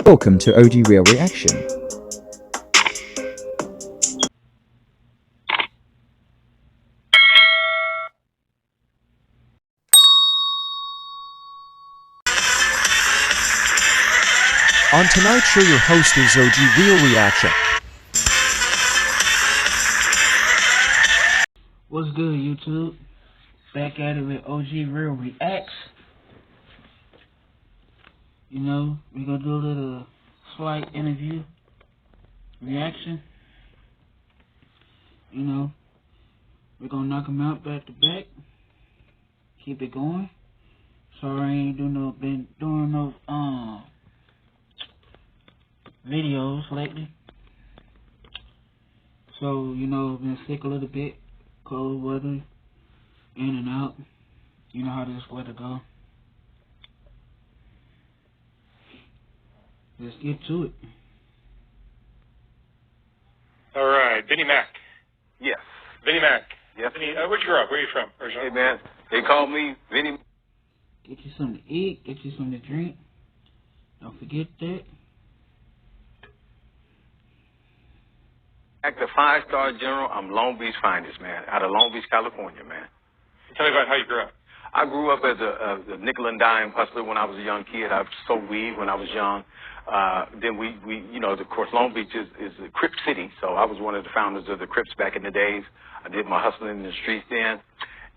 Welcome to OG Real Reaction. On tonight's show, your host is OG Real Reaction. What's good, YouTube? Back at it with OG Real Reacts. You know, we're gonna do a little slight interview reaction. You know, we're gonna knock them out back to back. Keep it going. Sorry I ain't been doing no videos lately. So, you know, been sick a little bit. Cold weather, in and out. You know how this weather go. Let's get to it. All right, Vinnie Mac. Yes. Vinnie Mac. Yes. Vinnie, where'd you grow up? Where are you from? Hey, man. They call me Vinnie. Get you something to eat. Get you something to drink. Don't forget that. Back to 5-star general. I'm Long Beach finest, man. Out of Long Beach, California, man. Tell me about how you grew up. I grew up as a nickel and dime hustler when I was a young kid. I sold weed when I was young. Then we, you know, of course, Long Beach is a Crip city, so I was one of the founders of the Crips back in the days. I did my hustling in the streets then.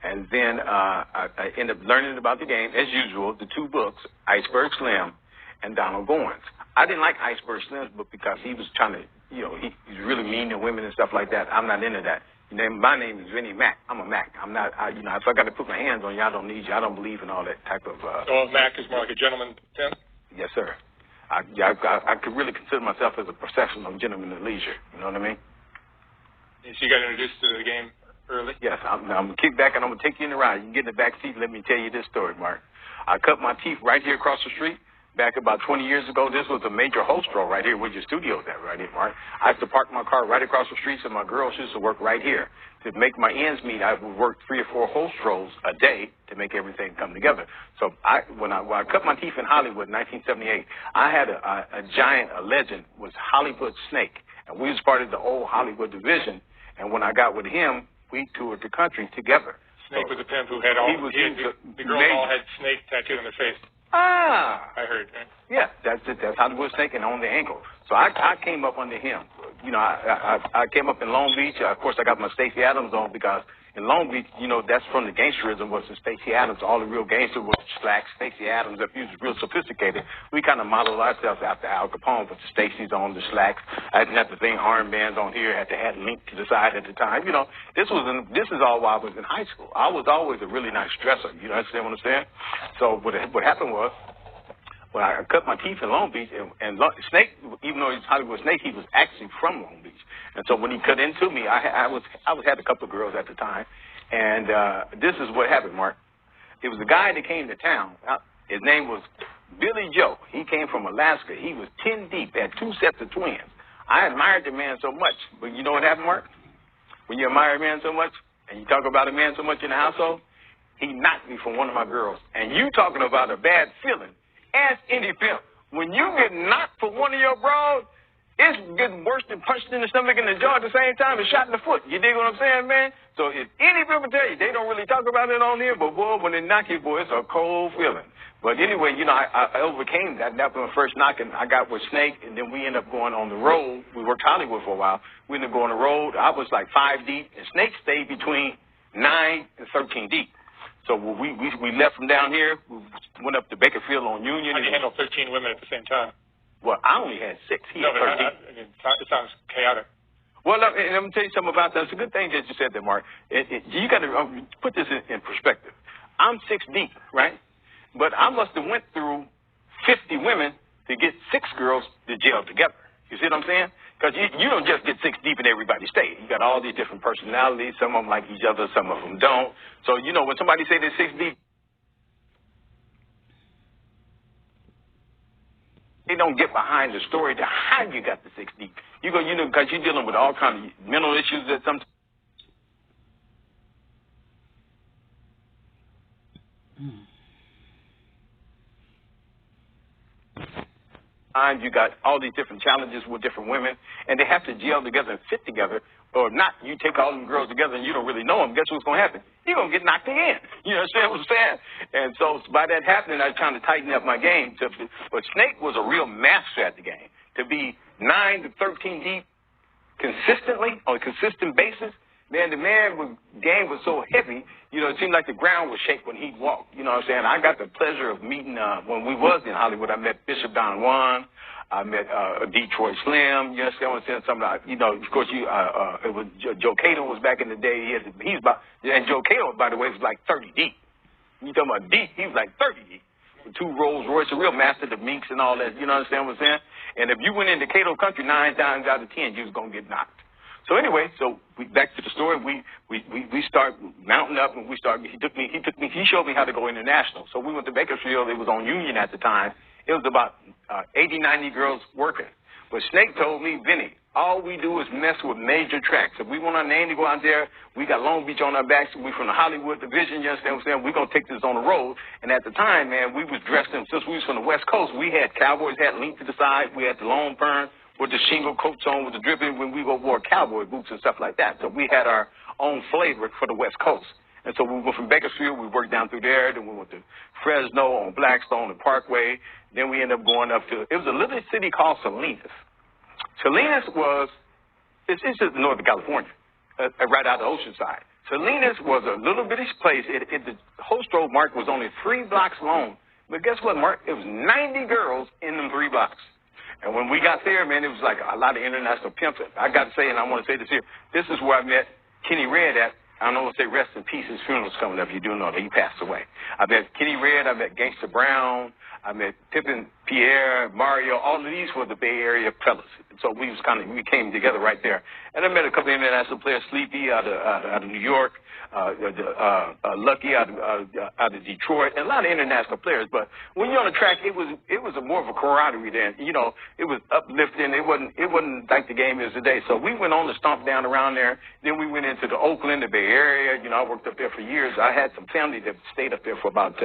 And then I ended up learning about the game, as usual, the two books, Iceberg Slim and Donald Goins. I didn't like Iceberg Slim, but because he was trying to, you know, he's really mean to women and stuff like that. I'm not into that. My name is Vinnie Mac. I'm a Mac. I'm not, you know, if I got to put my hands on you, I don't need you. I don't believe in all that type of. So Mac is more like a gentleman, Tim? Yes, sir. I could really consider myself as a professional gentleman of leisure. You know what I mean? And so you got introduced to the game early? Yes. I'm going to kick back and I'm going to take you in the ride. You can get in the back seat and let me tell you this story, Mark. I cut my teeth right here across the street. Back about 20 years ago, this was a major hostro right here where your studio's at right here, Mark. I used to park my car right across the street, so my girls used to work right here. To make my ends meet, I would work 3 or 4 hostros a day to make everything come together. So when I cut my teeth in Hollywood in 1978, I had a giant, a legend, was Hollywood Snake. And we was part of the old Hollywood division. And when I got with him, we toured the country together. Snake was a pimp who had all, the girls all had Snake tattooed on their face. Ah, I heard. Right? Yeah, that's it. That's Hollywood Snake and on the ankle. So I came up under him. You know, I came up in Long Beach. Of course, I got my Stacey Adams on because in Long Beach, you know, that's from the gangsterism was the Stacey Adams. All the real gangsters were slacks, Stacey Adams. If you was real sophisticated, we kind of modeled ourselves after Al Capone with the Stacey's on, the slacks. I didn't have the thing armbands on here. Had to have link to the side at the time. You know, this is all while I was in high school. I was always a really nice dresser. You understand what I'm saying? So what happened was, when I cut my teeth in Long Beach, and Snake, even though he's Hollywood Snake, he was actually from Long Beach. And so when he cut into me, I had a couple of girls at the time, and this is what happened, Mark. It was a guy that came to town. His name was Billy Joe. He came from Alaska. He was 10 deep, had 2 sets of twins. I admired the man so much, but you know what happened, Mark? When you admire a man so much, and you talk about a man so much in the household, he knocked me from one of my girls. And you talking about a bad feeling. Ask any pimp. When you get knocked for one of your bros, it's getting worse than punched in the stomach and the jaw at the same time and shot in the foot. You dig what I'm saying, man? So if any pimp will tell you, they don't really talk about it on here, but boy, when they knock you, boy, it's a cold feeling. But anyway, you know, I overcame that. That was my first knocking. I got with Snake, and then we ended up going on the road. We worked Hollywood for a while. We ended up going on the road. I was like 5 deep, and Snake stayed between 9 and 13 deep. So we left from down here, we went up to Bakerfield on Union. How do you handle 13 women at the same time? Well, I only had 6. He had 13. It sounds chaotic. Well, let me tell you something about that. It's a good thing that you said that, Mark. You got to put this in perspective. I'm 6 deep, right? But I must have went through 50 women to get 6 girls to jail together. You see what I'm saying? Because you don't just get 6 deep in everybody's state. You got all these different personalities. Some of them like each other, some of them don't. So, you know, when somebody say they're 6 deep, they don't get behind the story to how you got the 6 deep. You know, because you're dealing with all kinds of mental issues that sometimes. times you got all these different challenges with different women, and they have to gel together and fit together. Or not, you take all them girls together and you don't really know them. Guess what's going to happen? You're going to get knocked in. You understand what I'm saying? And so by that happening, I was trying to tighten up my game. But Snake was a real master at the game. To be 9 to 13 deep consistently, on a consistent basis, man, the game was so heavy, you know, it seemed like the ground would shake when he'd walk. You know what I'm saying? I got the pleasure of meeting, when we was in Hollywood, I met Bishop Don Juan. I met Detroit Slim. You understand what I'm saying? Some, you know, of course, it was Joe Cato was back in the day. And Joe Cato, by the way, was like 30 deep. You talking about deep? He was like 30 deep. With 2 Rolls Royce, a real master, the Minks and all that. You know what I'm saying? And if you went into Cato country 9 times out of 10, you was gonna get knocked. So anyway, back to the story. We start mounting up, and he showed me how to go international. So we went to Bakersfield. It was on Union at the time. It was about 80, 90 girls working. But Snake told me, Vinny, all we do is mess with major tracks. If we want our name to go out there, we got Long Beach on our backs. We from the Hollywood division, you understand what I'm saying? We're going to take this on the road. And at the time, man, we was dressed in, since we was from the West Coast, we had Cowboys hat linked to the side. We had the long perm with the shingle coats on with the dripping when we wore cowboy boots and stuff like that. So we had our own flavor for the West Coast. And so we went from Bakersfield, we worked down through there, then we went to Fresno on Blackstone and Parkway. Then we ended up going up to, it was a little city called Salinas. Salinas it's just north of California, right out the ocean side. Salinas was a little bitty place. The whole stroke, Mark, was only 3 blocks long. But guess what, Mark? It was 90 girls in them 3 blocks. And when we got there, man, it was like a lot of international pimps. I got to say, and I want to say this here, this is where I met Kenny Red at. I don't want to say rest in peace, his funeral's coming up. You do know that he passed away. I met Kenny Red, I met Gangsta Brown, I met Pimp, Pierre, Mario. All of these were the Bay Area fellas. So we came together right there. And I met a couple of international players, Sleepy out of New York, Lucky out of Detroit, and a lot of international players. But when you're on the track, it was more of a camaraderie then. You know, it was uplifting. It wasn't like the game is today. So we went on to stomp down around there. Then we went into the Oakland, the Bay Area. You know, I worked up there for years. I had some family that stayed up there for about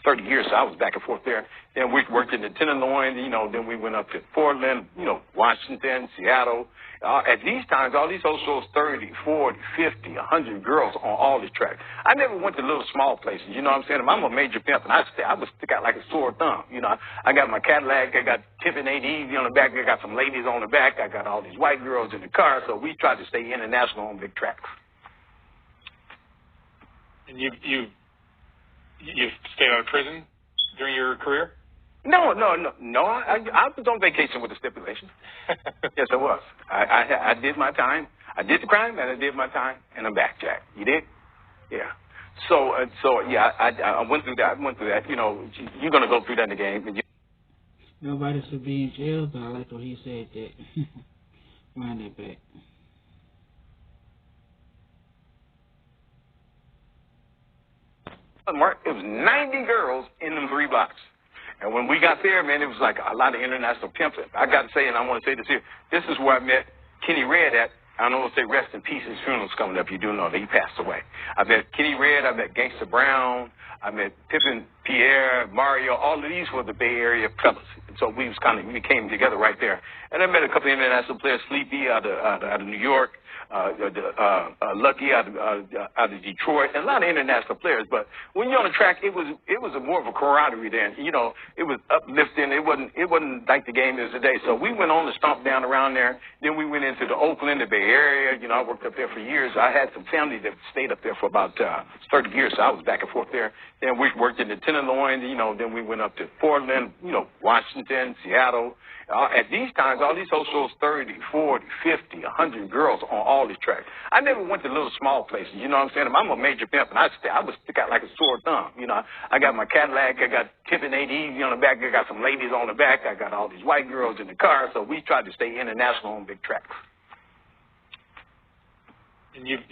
30 years, so I was back and forth there. Then we worked in the Tenderloin. You know, then we went up to Portland, you know, Washington, Seattle. At these times, all these host shows 30, 40, 50, 100 girls on all these tracks. I never went to little small places, you know what I'm saying? I'm a major pimp, and I would stick out like a sore thumb. You know, I got my Cadillac, I got Tiffany Easy on the back, I got some ladies on the back, I got all these white girls in the car, so we tried to stay international on big tracks. And you've stayed out of prison during your career? No. I was on vacation with a stipulation. Yes, I was. I did my time. I did the crime, and I did my time, and I'm back, Jack. You did? Yeah. So yeah, I went through that. You know, you're going to go through that in the game. Nobody should be in jail, but I like what he said that. Wind that back. Mark, it was 90 girls in them 3 blocks. And when we got there, man, it was like a lot of international pimps. I got to say, and I want to say this here, this is where I met Kenny Red at. I don't want to say rest in peace, his funeral's coming up. You do know that he passed away. I met Kenny Red, I met Gangsta Brown, I met Pimp, Pierre, Mario. All of these were the Bay Area fellas. So we came together right there. And I met a couple of international players, Sleepy out of New York, Lucky out of Detroit, and a lot of international players. But when you're on the track, it was more of a camaraderie then. You know, it was uplifting. It wasn't like the game is today. So we went on to stomp down around there. Then we went into the Oakland, the Bay Area. You know, I worked up there for years. I had some family that stayed up there for about 30 years, so I was back and forth there. Then we worked in the Tenderloin. You know, then we went up to Portland, you know, Washington, Seattle. At these times, all these host shows 30, 40, 50, 100 girls on all these tracks. I never went to little small places, you know what I'm saying? I'm a major pimp, and I would stick out like a sore thumb. You know, I got my Cadillac, I got Tiffany Easy on the back, I got some ladies on the back, I got all these white girls in the car, so we tried to stay international on big tracks. And you've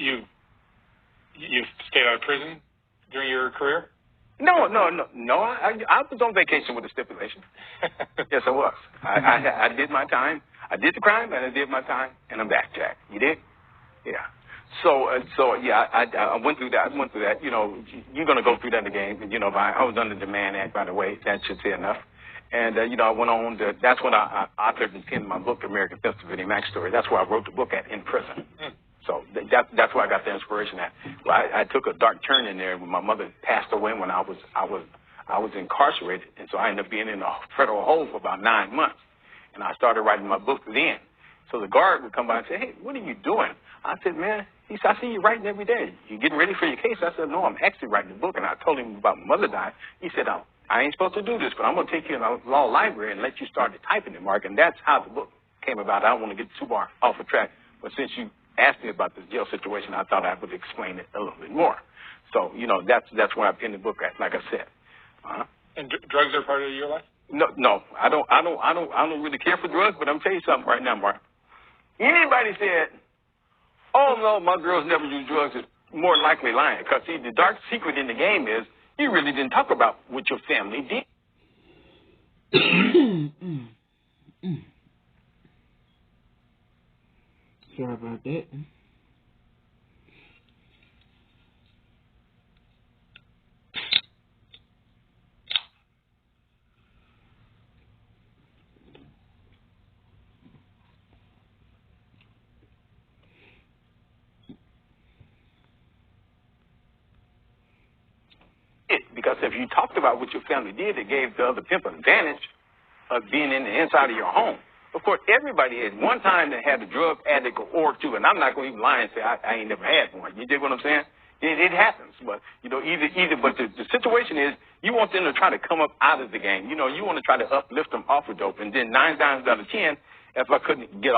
stayed out of prison during your career? No. I was on vacation with a stipulation. Yes, I was. I did my time. I did the crime, and I did my time, and I'm back, Jack. You did? Yeah. So yeah, I went through that. You know, you're going to go through that in the game. You know, I was under the Mann Act, by the way. That should say enough. And, you know, I went on to, that's when I authored and penned my book, American Pimp, the Vinnie Mac story. That's where I wrote the book at, in prison. So that's where I got the inspiration at. Well, I took a dark turn in there when my mother passed away when I was incarcerated. And so I ended up being in a federal hole for about 9 months. And I started writing my book then. So the guard would come by and say, hey, what are you doing? I said, man, he said, I see you writing every day. You getting ready for your case? I said, no, I'm actually writing a book. And I told him about my mother died. He said, I ain't supposed to do this, but I'm going to take you in the law library and let you start typing it, Mark. And that's how the book came about. I don't want to get too far off the track, but since you asked me about this jail situation, I thought I would explain it a little bit more. So, you know, that's where I penned the book at, like I said. And drugs are part of your life? No, I don't really care for drugs, but I'm telling you something right now, Mark. Anybody said, oh, no, my girls never use drugs, is more than likely lying. Because, see, the dark secret in the game is you really didn't talk about what your family did. Sorry about that. Because if you talked about what your family did, it gave the other pimp an advantage of being in the inside of your home. Of course, everybody at one time that had a drug addict or two, and I'm not going to even lie and say I ain't never had one. You dig what I'm saying? It happens, but you know, but the situation is you want them to try to come up out of the game. You know, you want to try to uplift them off of dope, and then 9 times out of 10, if I couldn't get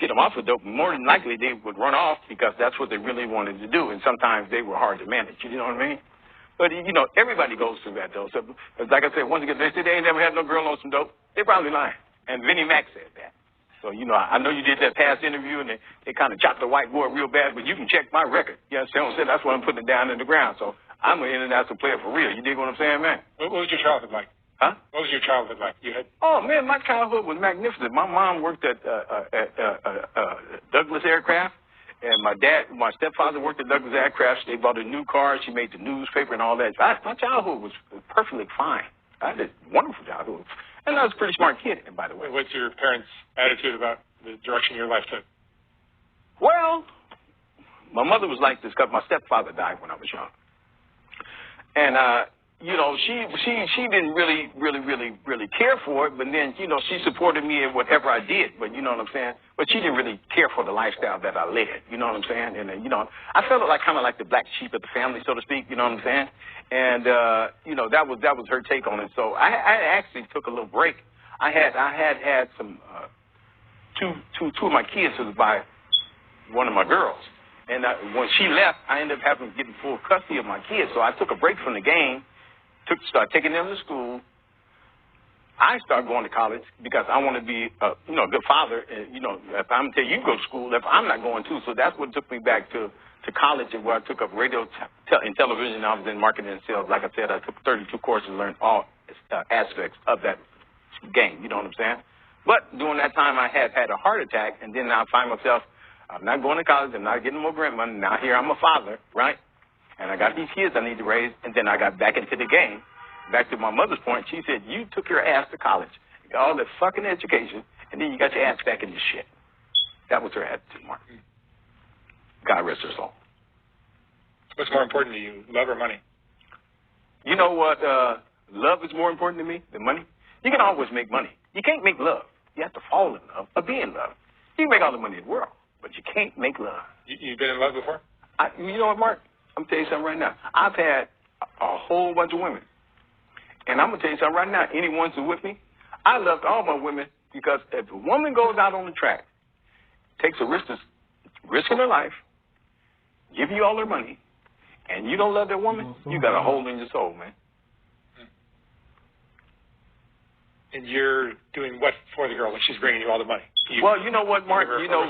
them off of dope, more than likely they would run off because that's what they really wanted to do, and sometimes they were hard to manage. You know what I mean? But, you know, everybody goes through that, though. So, like I said, once again, they say they ain't never had no girl on some dope, they probably lying. And Vinnie Mac said that. So, you know, I know you did that past interview, and they kind of chopped the white boy real bad, but you can check my record. You understand? That's why I'm putting it down in the ground. So I'm an international player for real. You dig what I'm saying, man? What was your childhood like? Huh? What was your childhood like? You had... Oh, man, my childhood was magnificent. My mom worked at Douglas Aircraft. And my stepfather worked at Douglas Aircraft. They bought a new car. She made the newspaper and all that. My childhood was perfectly fine. I had a wonderful childhood. And I was a pretty smart kid, by the way. What's your parents' attitude about the direction your life took? Well, my mother was like this because my stepfather died when I was young. And, you know, she didn't really care for it, but then, you know, she supported me in whatever I did, but you know what I'm saying? But she didn't really care for the lifestyle that I led, you know what I'm saying? And, you know, I felt like kind of like the black sheep of the family, so to speak, you know what I'm saying? And, you know, that was her take on it. So I actually took a little break. I had some, two of my kids was by one of my girls. And when she left, I ended up getting full custody of my kids. So I took a break from the game. Start taking them to school. I started going to college because I want to be, you know, a good father. And, you know, if I'm telling you to go to school, if I'm not going too. So that's what took me back to college, and where I took up radio and television. I was in marketing and sales. Like I said, I took 32 courses and learned all aspects of that game. You know what I'm saying? But during that time, I had a heart attack, and then I find myself, I'm not going to college. I'm not getting more grant money. Now here I'm a father, right? And I got these kids I need to raise, and then I got back into the game. Back to my mother's point, she said, you took your ass to college, you got all that fucking education, and then you got your ass back in this shit. That was her attitude, Mark. God rest her soul. What's more important to you, love or money? You know what? Love is more important to me than money. You can always make money. You can't make love. You have to fall in love or be in love. You can make all the money in the world, but you can't make love. You've been in love before? You know what, Mark? I'm going to tell you something right now. I've had a whole bunch of women. And I'm going to tell you something right now. Any ones who with me, I loved all my women because if a woman goes out on the track, takes a risking her life, give you all her money, and you don't love that woman, you got a hole in your soul, man. And you're doing what for the girl when she's bringing you all the money? Well, you know what, Mark? You know,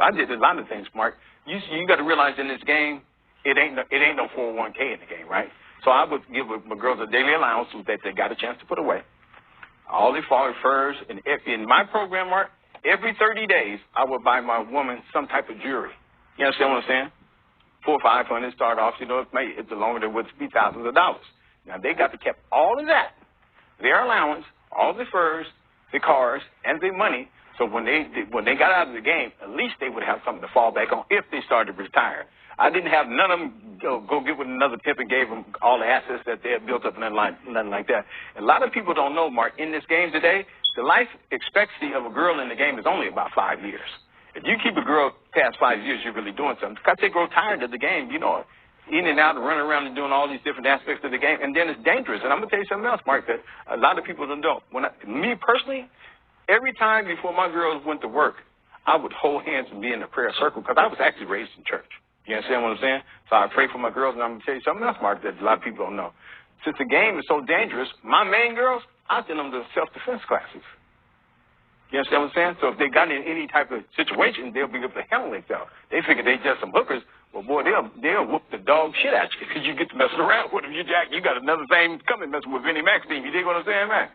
I did a lot of things, Mark. You got to realize in this game, it ain't no 401k in the game, right? So I would give my girls a daily allowance that they got a chance to put away. All their furs, and in my program, Mark, every 30 days, I would buy my woman some type of jewelry. You understand what I'm saying? $400 or $500 start off, you know, it's the longer than would be thousands of dollars. Now, they got to keep all of that their allowance, all the furs, the cars, and the money. So when they got out of the game, at least they would have something to fall back on if they started to retire. I didn't have none of them go get with another pimp and gave them all the assets that they had built up, nothing like that. A lot of people don't know, Mark, in this game today, the life expectancy of a girl in the game is only about 5 years. If you keep a girl past 5 years, you're really doing something. Because they grow tired of the game, you know, in and out and running around and doing all these different aspects of the game. And then it's dangerous. And I'm going to tell you something else, Mark, that a lot of people don't know. Me personally, every time before my girls went to work, I would hold hands and be in the prayer circle because I was actually raised in church. You understand what I'm saying? So I pray for my girls, and I'm going to tell you something else, Mark, that a lot of people don't know. Since the game is so dangerous, my main girls, I send them to self-defense classes. You understand what I'm saying? So if they got in any type of situation, they'll be able to handle themselves. They figure they just some hookers. Well, boy, they'll whoop the dog shit at you because you get to messing around with them. You got another thing coming messing with Vinnie Mac's team. You dig what I'm saying, man?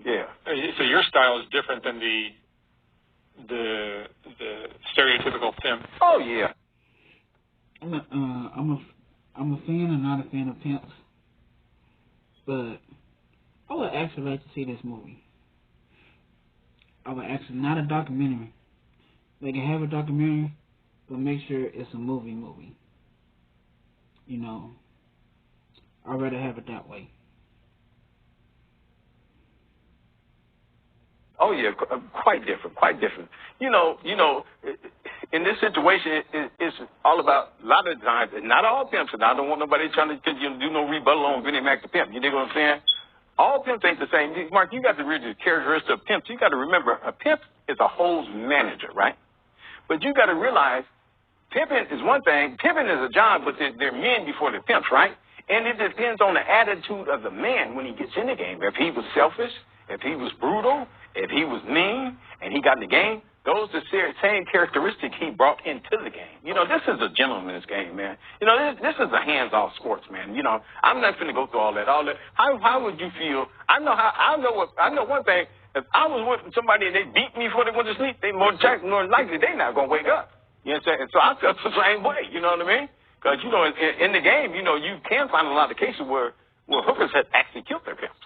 Yeah. So your style is different than the stereotypical pimp. Oh yeah. I'm a fan and not a fan of pimps, but I would actually like to see this movie. I would actually, not a documentary. They can have a documentary, but make sure it's a movie. You know, I'd rather have it that way. Oh yeah, quite different. You know, in this situation, it's all about, a lot of times, not all pimps, and I don't want nobody trying to do no rebuttal on Vinnie Mac the pimp. You dig what I'm saying? All pimps ain't the same. Mark, you got to read the characteristics of pimps. You got to remember, a pimp is a whole manager, right? But you got to realize, pimping is one thing. Pimping is a job, but they're men before the pimps, right? And it depends on the attitude of the man when he gets in the game. If he was selfish, if he was brutal, if he was mean, and he got in the game, those are the same characteristics he brought into the game. You know, this is a gentleman's game, man. You know, this is a hands-off sports, man. You know, I'm not going to go through all that. How would you feel? I know one thing. If I was with somebody and they beat me before they went to sleep, they more likely they're not going to wake up. You know what I'm saying? And so I felt the same way. You know what I mean? Because, you know, in the game, you know, you can find a lot of cases where hookers had actually killed their pimps.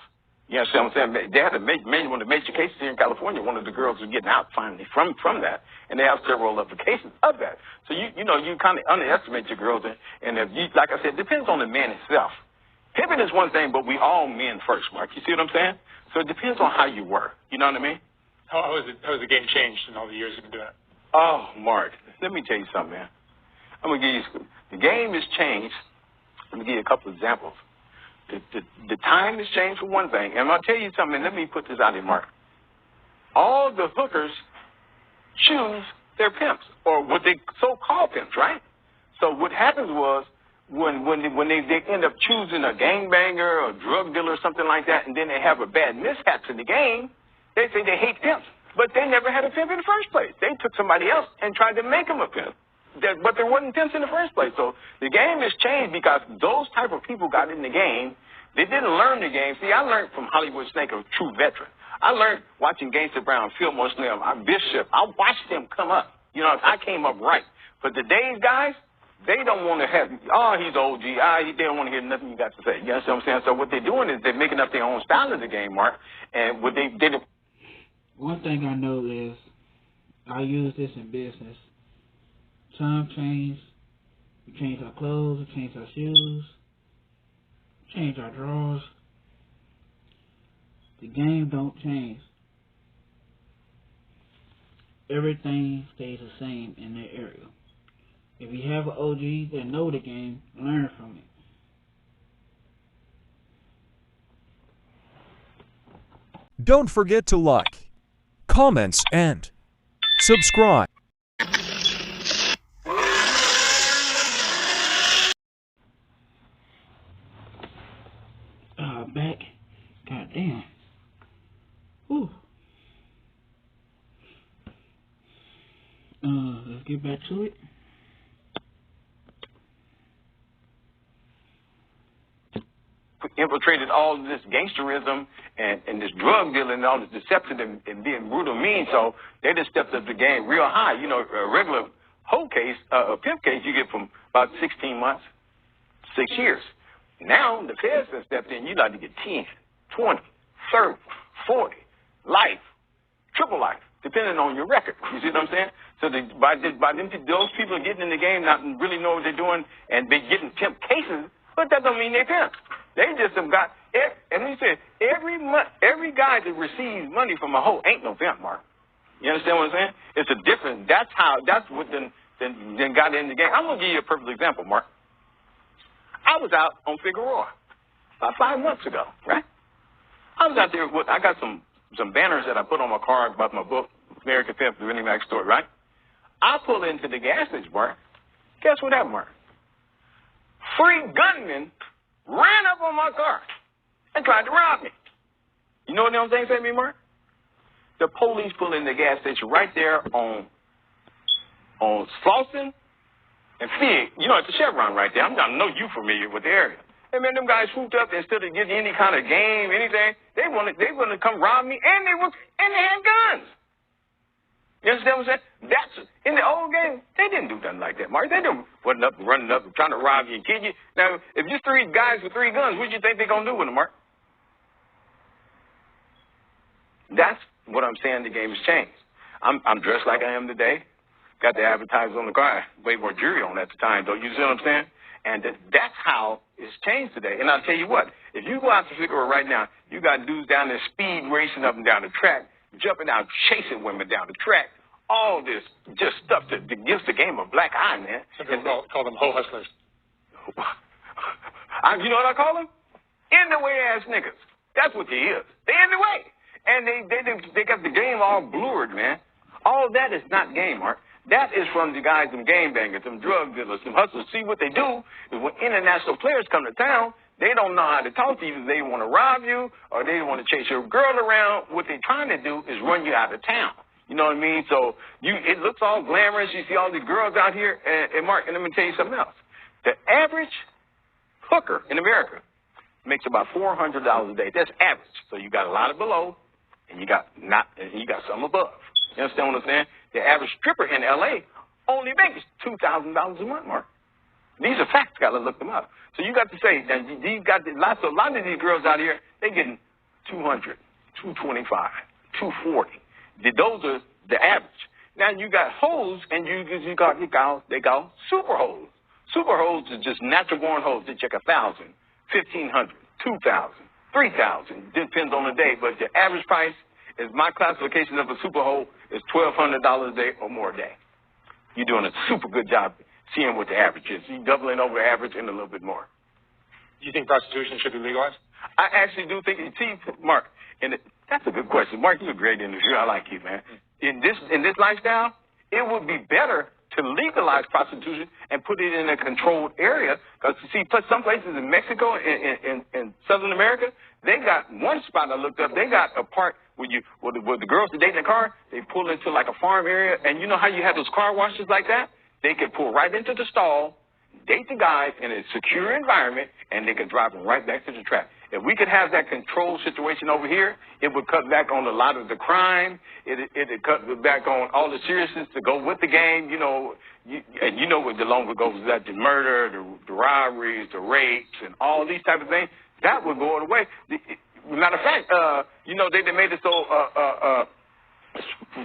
You know what I'm saying? They had one of the major cases here in California. One of the girls was getting out finally from that, and they have several other cases of that. So you kind of underestimate your girls, and if you, like I said, it depends on the man himself. Pimping is one thing, but we all men first, Mark. You see what I'm saying? So it depends on how you were. You know what I mean? How has the game changed in all the years you've been doing it? Oh, Mark, let me tell you something, man. I'm gonna give you the game has changed. Let me give you a couple of examples. The time has changed for one thing. And I'll tell you something, let me put this out there, Mark. All the hookers choose their pimps, or what they so-called pimps, right? So what happens was, when they end up choosing a gangbanger or a drug dealer or something like that, and then they have a bad mishaps in the game, they say they hate pimps. But they never had a pimp in the first place. They took somebody else and tried to make them a pimp. But there wasn't pimps in the first place. So the game has changed because those type of people got in the game. They didn't learn the game. See, I learned from Hollywood Snake, a true veteran. I learned watching Gangsta Brown, Fillmore Slim, Bishop. I watched them come up. You know, I came up right. But today's guys, they don't want to have, he's OG. They don't want to hear nothing you got to say. You understand what I'm saying? So what they're doing is they're making up their own style of the game, Mark. And what they did. One thing I know is I use this in business. Time change. We change our clothes. We change our shoes. We change our drawers. The game don't change. Everything stays the same in that area. If you have an OG that know the game, learn from it. Don't forget to like, comments, and subscribe. Back. God damn. Whew. Let's get back to it. Infiltrated all of this gangsterism and this drug dealing and all this deception and being brutal mean, so they just stepped up the game real high. You know, a regular whole case, a pimp case, you get from about 16 months, 6 years. Now the feds have stepped in, you like to get 10, 20, 30, 40, life, triple life, depending on your record. You see what I'm saying? So those people getting in the game not really know what they're doing, and they getting pimp cases, but that don't mean they pimp. They just have got, and he said, every guy that receives money from a hoe ain't no pimp, Mark. You understand what I'm saying? It's a difference. That's what then got in the game. I'm going to give you a perfect example, Mark. I was out on Figueroa about 5 months ago, right? I was out there I got some banners that I put on my car about my book, American Pimp, the Vinnie Mac story, right? I pull into the gas station, Mark. Guess what happened, Mark? 3 gunmen ran up on my car and tried to rob me. You know what I'm saying to me, Mark? The police pull in the gas station right there on Slauson and Fig. You know, it's a Chevron right there. I know you familiar with the area. And man, them guys swooped up instead of getting any kind of game, anything. They wanted to come rob me, and they had guns. You understand what I'm saying? That's in the old game. They didn't do nothing like that, Mark. They didn't running up, trying to rob you and kill you. Now, if you're 3 guys with 3 guns, what do you think they're gonna do with them, Mark? That's what I'm saying. The game has changed. I'm dressed like I am today. Got the advertisers on the car. Way more jury on at the time, though. You see what I'm saying? And that's how it's changed today. And I'll tell you what, if you go out to Figueroa right now, you got dudes down there speed racing up and down the track, jumping out, chasing women down the track. All this just stuff that gives the game a black eye, man. Some people call them hoe hustlers. You know what I call them? In the way ass niggas. That's what they is. They in the way. And they got the game all blurred, man. All that is not game, Mark. That is from the guys, them game bangers, them drug dealers, them hustlers. See, what they do is when international players come to town, they don't know how to talk to you. They want to rob you or they want to chase your girl around. What they're trying to do is run you out of town. You know what I mean? So it looks all glamorous. You see all these girls out here. And Mark, and let me tell you something else. The average hooker in America makes about $400 a day. That's average. So you got a lot of below, and you got some above. You understand what I'm saying? The average stripper in L.A. only makes $2,000 a month, Mark. These are facts. Got to look them up. So you got to say that these got a lot of these girls out here. They getting 200, 225, 240. Those are the average. Now you got hoes, and they call super hoes. Super hoes is just natural born hoes. They check 1,000, 1,500, 2,000, 3,000. Depends on the day, but the average price is my classification of a super hoe is $1,200 a day or more a day. You're doing a super good job seeing what the average is. You're doubling over average and a little bit more. Do you think prostitution should be legalized? I actually do think. See, Mark, that's a good question. Mark, you're a great interviewer. I like you, man. In this lifestyle, it would be better to legalize prostitution and put it in a controlled area. Because, you see, some places in Mexico, in Southern America, they got one spot I looked up. They got a part where the girls that date in the car, they pull into like a farm area. And you know how you have those car washes like that? They can pull right into the stall, date the guys in a secure environment, and they can drive them right back to the track. If we could have that control situation over here, it would cut back on a lot of the crime. It would cut back on all the seriousness to go with the game. You know, and you know what the longer goes, that the murder, the robberies, the rapes, and all these type of things, that would go away. Matter of fact, you know, they made it so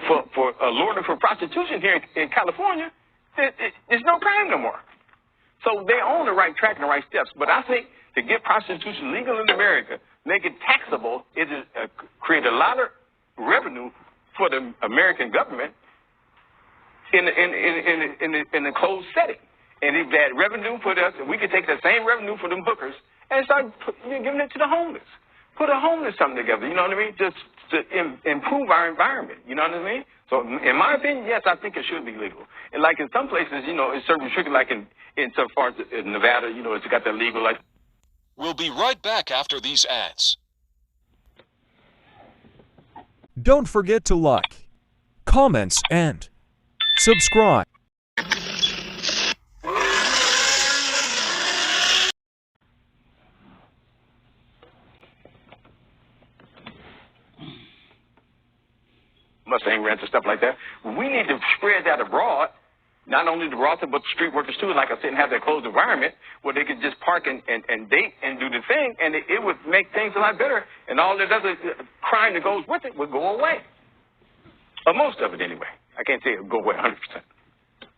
for luring for prostitution here in California, there's no crime no more. So they own the right track and the right steps. But I think to get prostitution legal in America, make it taxable, it is create a lot of revenue for the American government in a closed setting. And if that revenue put us, we could take that same revenue for them hookers and start giving it to the homeless. Put a homeless something together, you know what I mean? Just to improve our environment, you know what I mean? So in my opinion, yes, I think it should be legal. And like in some places, you know, it's certain restricted, like in so far as in Nevada, you know, it's got that legal, like. We'll be right back after these ads. Don't forget to like, comments, and subscribe. Mustang rents and stuff like that. We need to spread that abroad. not only the brothel, but the street workers too, like I said, and have their closed environment where they could just park and date and do the thing, and it would make things a lot better, and all that other crime that goes with it would go away. Or most of it, anyway. I can't say it would go away 100%.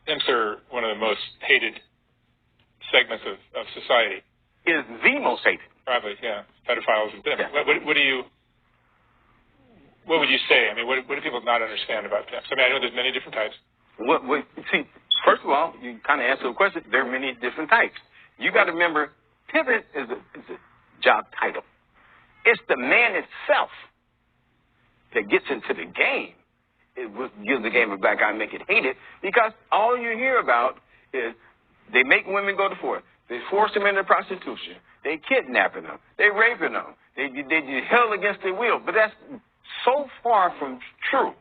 Pimps are one of the most hated segments of society. Is the most hated. Probably, yeah. Pedophiles and pimps. Yeah. What would you say? I mean, what do people not understand about pimps? I mean, I know there's many different types. See, first of all, you kind of answer the question. There are many different types. You got to remember, pimping is a job title. It's the man itself that gets into the game. It gives the game a black eye and make it hated, because all you hear about is they make women go to force. They force them into prostitution. They kidnapping them. They raping them. They do hell against their will. But that's so far from true.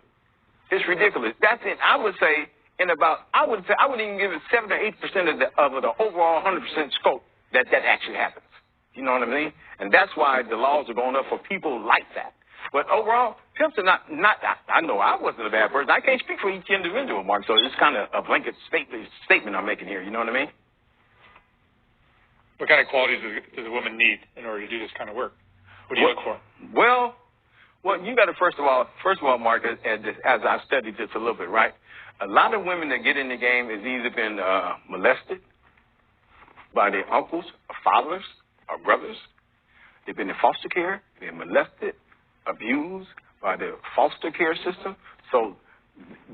It's ridiculous. That's it. I would say I wouldn't even give it 7 or 8% of the overall 100% scope that actually happens. You know what I mean? And that's why the laws are going up for people like that. But overall, pimps are not. I know I wasn't a bad person. I can't speak for each individual, Mark. So it's kind of a blanket statement I'm making here. You know what I mean? What kind of qualities does a woman need in order to do this kind of work? What do you look for? Well, you got to first of all, Mark, as I've studied this a little bit, right? A lot of women that get in the game has either been molested by their uncles, or fathers, or brothers. They've been in foster care. They're molested, abused by the foster care system. So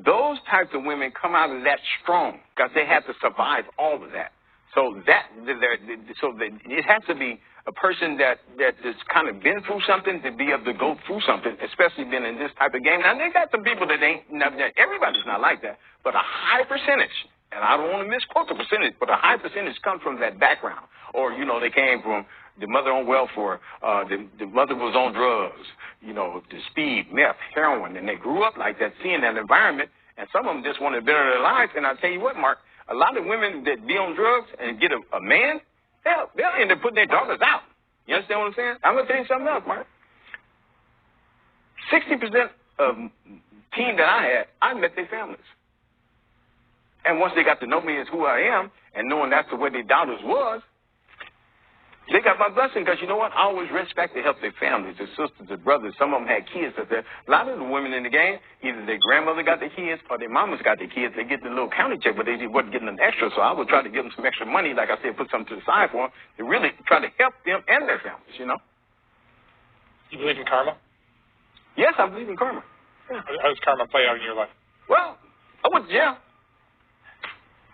those types of women come out of that strong because they have to survive all of that. So it has to be a person that has kind of been through something to be able to go through something, especially being in this type of game. Now, they got some people that everybody's not like that, but a high percentage, and I don't want to misquote the percentage, but a high percentage comes from that background. Or, they came from the mother on welfare, the mother was on drugs, the speed, meth, heroin, and they grew up like that, seeing that environment, and some of them just wanted to better their lives. And I'll tell you what, Mark, a lot of women that be on drugs and get a man, they'll end up putting their daughters out. You understand what I'm saying? I'm going to tell you something else, Mark. 60% of team that I had, I met their families. And once they got to know me as who I am, and knowing that's the way their daughters was, they got my blessing, because you know what? I always respect to help their families, their sisters, their brothers. Some of them had kids. A lot of the women in the game, either their grandmother got their kids or their mamas got their kids. They get the little county check, but they wasn't getting an extra. So I would try to give them some extra money, like I said, put something to the side for them, to really try to help them and their families, You believe in karma? Yes, I believe in karma. Yeah. How does karma play out in your life? Well, I went to jail.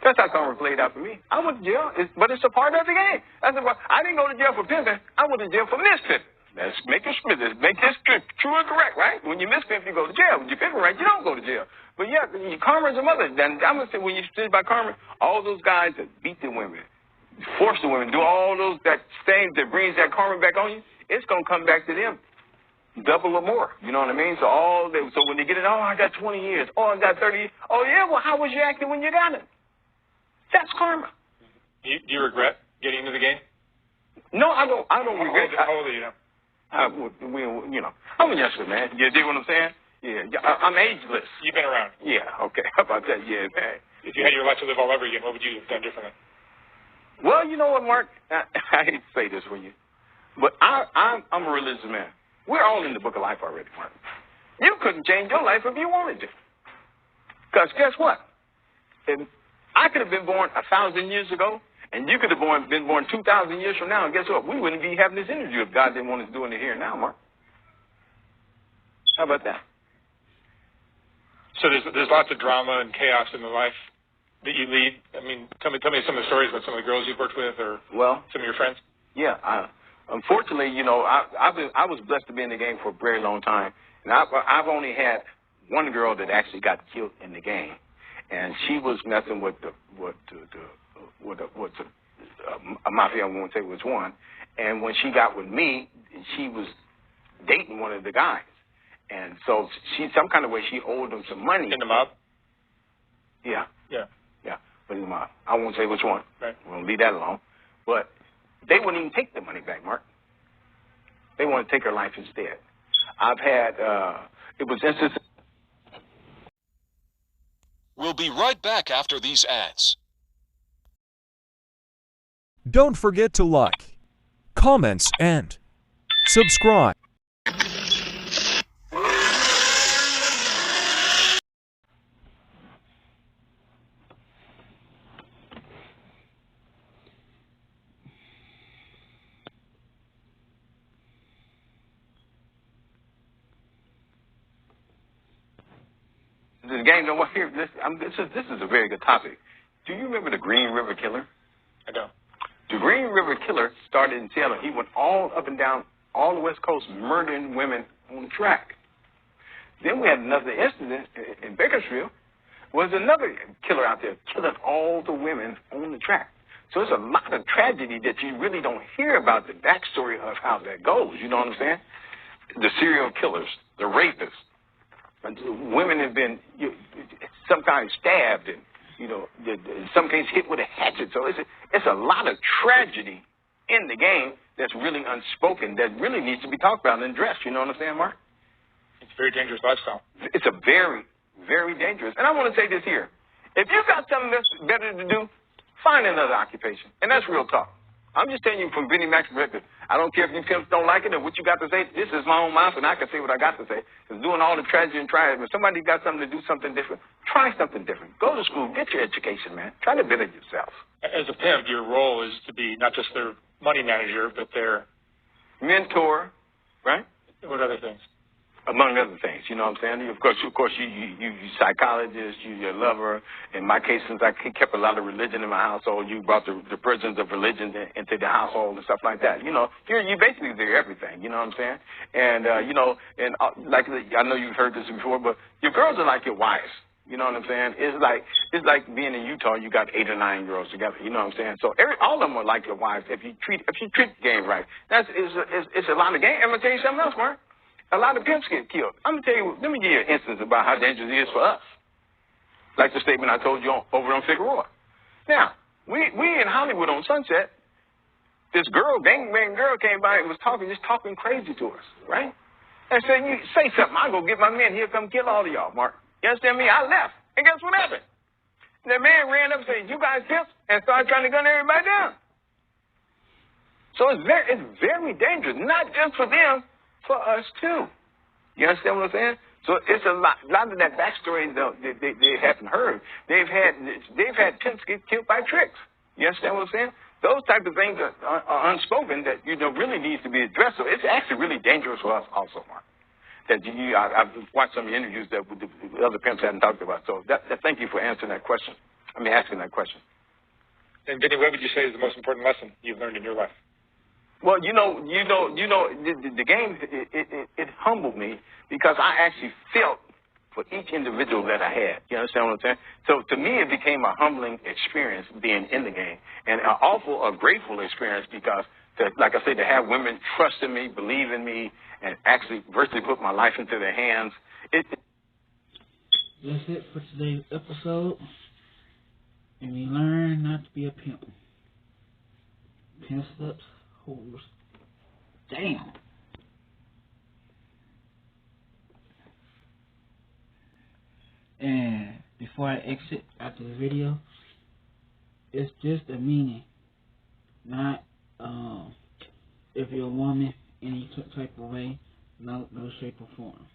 That's how karma played out for me. I went to jail, but it's a part of the game. I didn't go to jail for pimping. I went to jail for mispimping. Let's make this true and correct, right? When you mispimp, you go to jail. When you pimp right, you don't go to jail. But yeah, karma is a mother. And I'm going to say, when you study about karma, all those guys that beat the women, force the women, do all those things that brings that karma back on you, it's going to come back to them. Double or more. You know what I mean? So when they get it, I got 20 years. I got 30 years. Oh, yeah, well, how was you acting when you got it? That's karma. Do you regret getting into the game? No, I don't regret. How old are you now? I'm a youngster, man. You dig what I'm saying? Yeah, I'm ageless. You've been around. Yeah, okay. How about that? Yeah, man. If you had your life to live all over again, what would you have done differently? Well, you know what, Mark? I hate to say this for you, but I'm a religious man. We're all in the book of life already, Mark. You couldn't change your life if you wanted to. Because guess what? I could have been born 1,000 years ago, and you could have been born 2,000 years from now, and guess what? We wouldn't be having this interview if God didn't want us doing it here now, Mark. How about that? So there's lots of drama and chaos in the life that you lead. I mean, tell me some of the stories about some of the girls you've worked with, or some of your friends. Yeah, unfortunately, I was blessed to be in the game for a very long time, and I've only had one girl that actually got killed in the game. And she was messing with a mafia, I won't say which one. And when she got with me, she was dating one of the guys. And so some kind of way she owed him some money. In the mob? Yeah. Yeah. Yeah, but in the mob. I won't say which one. Right. We'll leave that alone. But they wouldn't even take the money back, Mark. They want to take her life instead. I've had, it was instances. We'll We'll be right back after these ads. Don't forget to like, comments, and subscribe. The game don't want to hear this. This is a very good topic. Do you remember the Green River Killer? I don't. The Green River Killer started in Seattle. He went all up and down all the West Coast murdering women on the track. Then we had another incident in Bakersfield. Was another killer out there killing all the women on the track. So there's a lot of tragedy that you really don't hear about the backstory of how that goes. You know what I'm saying? The serial killers, the rapists. Women have been sometimes stabbed and, in some cases hit with a hatchet. So it's a lot of tragedy in the game that's really unspoken that really needs to be talked about and addressed. You know what I'm saying, Mark? It's a very dangerous lifestyle. It's a very, very dangerous. And I want to say this here. If you got something that's better to do, find another occupation. And that's real talk. I'm just telling you from Vinnie Mac's perspective. I don't care if you pimps don't like it or what you got to say. This is my own mouth, and I can say what I got to say. Because doing all the tragedy and trying, if somebody got something to do something different, try something different. Go to school. Get your education, man. Try to better yourself. As a pimp, your role is to be not just their money manager, but their mentor, right? What other things? Among other things, you know what I'm saying? Of course, you psychologist, you your lover. In my case, since I kept a lot of religion in my household, you brought the presence of religion into the household and stuff like that. You basically do everything. You know what I'm saying? And like I know you've heard this before, but your girls are like your wives. You know what I'm saying? It's like being in Utah. You got 8 or 9 girls together. You know what I'm saying? So all of them are like your wives if you treat the game right. It's a lot of game. I'm gonna tell you something else, Mark. A lot of pimps get killed. I'm going to tell you, let me give you an instance about how dangerous it is for us. Like the statement I told you over on Figueroa. Now, we in Hollywood on Sunset, this girl, gangbang girl came by and was just talking crazy to us, right? And said, you say something, I'll go get my men, he'll come kill all of y'all, Mark. You understand me? I left. And guess what happened? The man ran up and said, you guys pimps, and started trying to gun everybody down. So it's very dangerous, not just for them, for us too. You understand what I'm saying? So it's a lot of that backstory they haven't heard. They've had pimps get killed by tricks. You understand what I'm saying? Those type of things are unspoken that really needs to be addressed. So it's actually really dangerous for us also, Mark. I've watched some of the interviews that the other pimps hadn't talked about. So thank you for answering that question. Asking that question. And Vinnie, what would you say is the most important lesson you've learned in your life? Well, the game, it humbled me because I actually felt for each individual that I had. You understand what I'm saying? So to me, it became a humbling experience being in the game and a grateful experience because, like I said, to have women trust in me, believe in me, and actually virtually put my life into their hands. That's it for today's episode. And we learn not to be a pimp. Pimp slips. Holes. Damn. And before I exit after the video, it's just a meaning, not if you're a woman in any type of way, no shape or form.